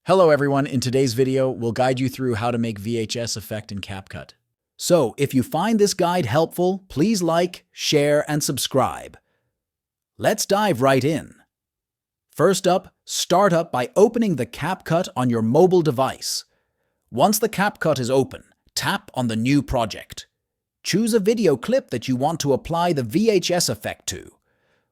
Hello everyone, in today's video, we'll guide you through how to make VHS Effect in CapCut. So, if you find this guide helpful, please like, share, and subscribe. Let's dive right in. First up, start up by opening the CapCut on your mobile device. Once the CapCut is open, tap on the New Project. Choose a video clip that you want to apply the VHS effect to.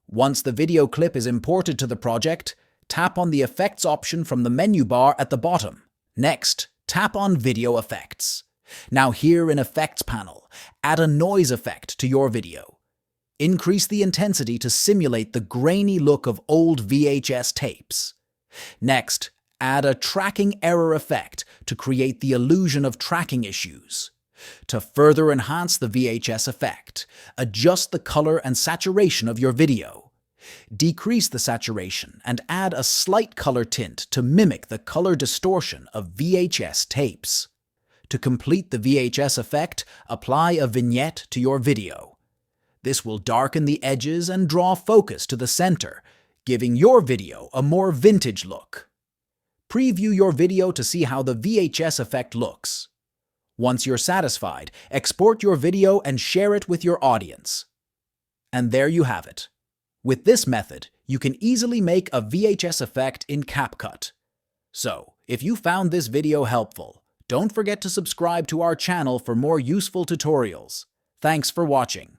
Once the video clip is imported to the project, tap on the Effects option from the menu bar at the bottom. Next, tap on Video Effects. Now here in Effects panel, add a noise effect to your video. Increase the intensity to simulate the grainy look of old VHS tapes. Next, add a tracking error effect to create the illusion of tracking issues. To further enhance the VHS effect, adjust the color and saturation of your video. Decrease the saturation and add a slight color tint to mimic the color distortion of VHS tapes. To complete the VHS effect, apply a vignette to your video. This will darken the edges and draw focus to the center, giving your video a more vintage look. Preview your video to see how the VHS effect looks. Once you're satisfied, export your video and share it with your audience. And there you have it. With this method, you can easily make a VHS effect in CapCut. So, if you found this video helpful, don't forget to subscribe to our channel for more useful tutorials. Thanks for watching.